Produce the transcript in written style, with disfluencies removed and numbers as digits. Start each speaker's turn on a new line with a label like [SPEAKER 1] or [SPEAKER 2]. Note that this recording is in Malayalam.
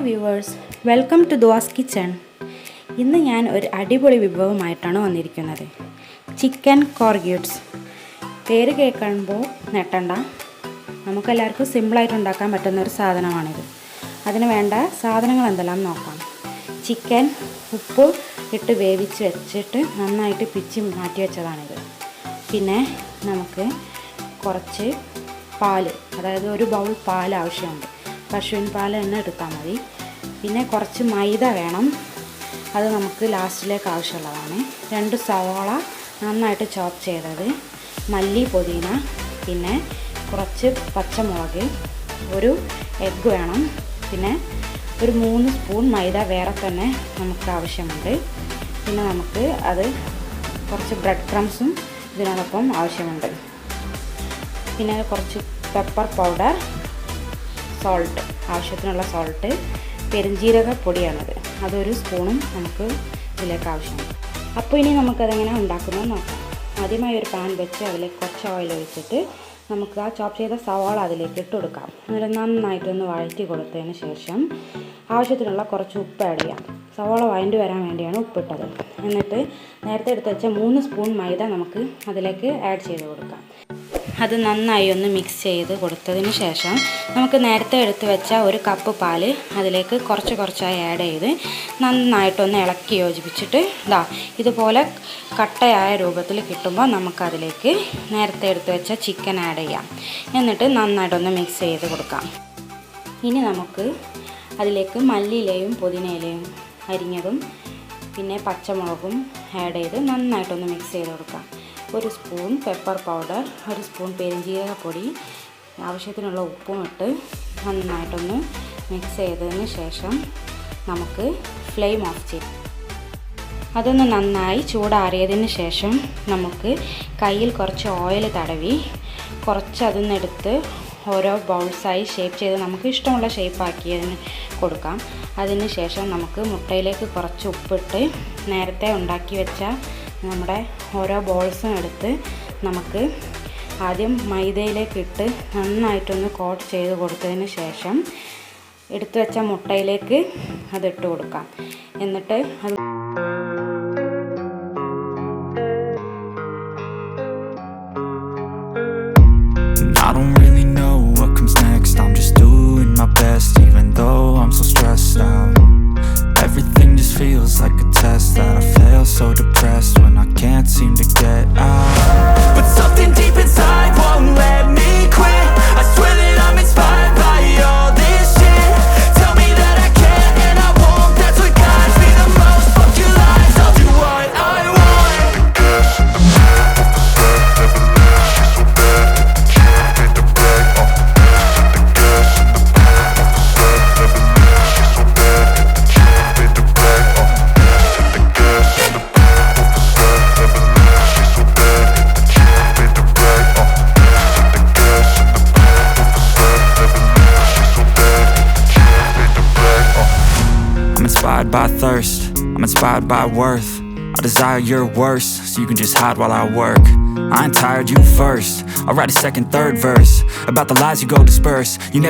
[SPEAKER 1] Viewers, welcome to Dua's kitchen. ഇന്ന് ഞാൻ ഒരു അടിപൊളി വിഭവമായിട്ടാണ് വന്നിരിക്കുന്നത്. ചിക്കൻ കോർഗ്യൂട്ട്സ്. പേര് കേൾക്കുമ്പോൾ ഞെട്ടണ്ട, നമുക്കെല്ലാവർക്കും സിമ്പിളായിട്ട് ഉണ്ടാക്കാൻ പറ്റുന്ന ഒരു സാധനമാണിത്. അതിന് വേണ്ട സാധനങ്ങൾ എന്തെല്ലാം നോക്കാം. ചിക്കൻ ഉപ്പ് ഇട്ട് വേവിച്ച് വെച്ചിട്ട് നന്നായിട്ട് പിച്ചി മാറ്റി വെച്ചതാണിത്. പിന്നെ നമുക്ക് കുറച്ച് പാല്, അതായത് ഒരു ബൗൾ പാൽ ആവശ്യമുണ്ട്. പശുവിൻ പാൽ തന്നെ എടുത്താൽ മതി. പിന്നെ കുറച്ച് മൈദ വേണം, അത് നമുക്ക് ലാസ്റ്റിലേക്ക് ആവശ്യമുള്ളതാണ്. 2 സവാള നന്നായിട്ട് ചോപ്പ് ചെയ്തത്, മല്ലി പുതിന, പിന്നെ കുറച്ച് പച്ചമുളക്, ഒരു എഗ്ഗ് വേണം, പിന്നെ ഒരു 3 സ്പൂൺ മൈദ വേറെ തന്നെ നമുക്ക് ആവശ്യമുണ്ട്. പിന്നെ നമുക്ക് അത് കുറച്ച് ബ്രെഡ് ക്രംസും ഇതിനോടൊപ്പം ആവശ്യമുണ്ട്. പിന്നെ കുറച്ച് പെപ്പർ പൗഡർ, സോൾട്ട്, ആവശ്യത്തിനുള്ള സോൾട്ട്, പെരുംജീരക പൊടിയാണത്, അതൊരു സ്പൂണും നമുക്ക് ഇതിലേക്ക് ആവശ്യമുണ്ട്. അപ്പോൾ ഇനി നമുക്കതെങ്ങനെ ഉണ്ടാക്കുന്നത് നോക്കാം. ആദ്യമായി ഒരു പാൻ വെച്ച് അതിലേക്ക് കുറച്ച് ഓയിൽ ഒഴിച്ചിട്ട് നമുക്ക് ആ ചോപ്പ് ചെയ്ത സവാള അതിലേക്ക് ഇട്ട് കൊടുക്കാം. എന്നിട്ട് നന്നായിട്ടൊന്ന് വഴറ്റി കൊടുത്തതിന് ശേഷം ആവശ്യത്തിനുള്ള കുറച്ച് ഉപ്പ് ആഡ് ചെയ്യാം. സവാള വഴണ്ടി വരാൻ വേണ്ടിയാണ് ഉപ്പിട്ടത്. എന്നിട്ട് നേരത്തെ എടുത്ത് വെച്ച 3 സ്പൂൺ മൈദ നമുക്ക് അതിലേക്ക് ആഡ് ചെയ്ത് കൊടുക്കാം. അത് നന്നായി ഒന്ന് മിക്സ് ചെയ്ത് കൊടുത്തതിന് ശേഷം നമുക്ക് നേരത്തെ എടുത്ത് വെച്ച 1 കപ്പ് പാല് അതിലേക്ക് കുറച്ചായി ആഡ് ചെയ്ത് നന്നായിട്ടൊന്ന് ഇളക്കി യോജിപ്പിച്ചിട്ട് ഇതുപോലെ കട്ടയായ രൂപത്തിൽ കിട്ടുമ്പോൾ നമുക്കതിലേക്ക് നേരത്തെ എടുത്ത് വെച്ച ചിക്കൻ ആഡ് ചെയ്യാം. എന്നിട്ട് നന്നായിട്ടൊന്ന് മിക്സ് ചെയ്ത് കൊടുക്കാം. ഇനി നമുക്ക് അതിലേക്ക് മല്ലിയിലയും പുതിനയിലയും അരിഞ്ഞതും പിന്നെ പച്ചമുളകും ആഡ് ചെയ്ത് നന്നായിട്ടൊന്ന് മിക്സ് ചെയ്ത് കൊടുക്കാം. 1 സ്പൂൺ പെപ്പർ പൗഡർ, 1 സ്പൂൺ പെരുംജീരകപ്പൊടി, ആവശ്യത്തിനുള്ള ഉപ്പും ഇട്ട് നന്നായിട്ടൊന്ന് മിക്സ് ചെയ്തതിന് ശേഷം നമുക്ക് ഫ്ലെയിം ഓഫ് ചെയ്യാം. അതൊന്ന് നന്നായി ചൂടാറിയതിന് ശേഷം നമുക്ക് കയ്യിൽ കുറച്ച് ഓയിൽ തടവി കുറച്ച് അതിനെടുത്ത് ഓരോ ബൗൾസായി ഷേപ്പ് ചെയ്ത് നമുക്ക് ഇഷ്ടമുള്ള ഷേപ്പാക്കിയതിന് കൊടുക്കാം. അതിന് ശേഷം നമുക്ക് മുട്ടയിലേക്ക് കുറച്ച് ഉപ്പിട്ട് നേരത്തെ ഉണ്ടാക്കി വെച്ച നമ്മുടെ ഓരോ ബോൾസും എടുത്ത് നമുക്ക് ആദ്യം മൈദയിലേക്ക് ഇട്ട് നന്നായിട്ടൊന്ന് കോട്ട് ചെയ്ത് കൊടുത്തതിന് ശേഷം എടുത്തു വെച്ച മുട്ടയിലേക്ക് അതിട്ട് കൊടുക്കാം. എന്നിട്ട് അത്
[SPEAKER 2] I don't really know what comes next. I'm just doing my best, even though I'm so stressed out. Everything just feels like a test that I fail, so depressed when I can't seem to get out. But something deep inside won't let me quit. I swear that I'm inspired by all this shit. Tell me that I can't and I won't. That's what guides me the most. Fuck your lies, I'll do what I want. Inspired by thirst, I'm inspired by worth. I desire your worst, so you can just hide while I work. I ain't tired, you first. I'll write a second, third verse about the lies you go disperse. You never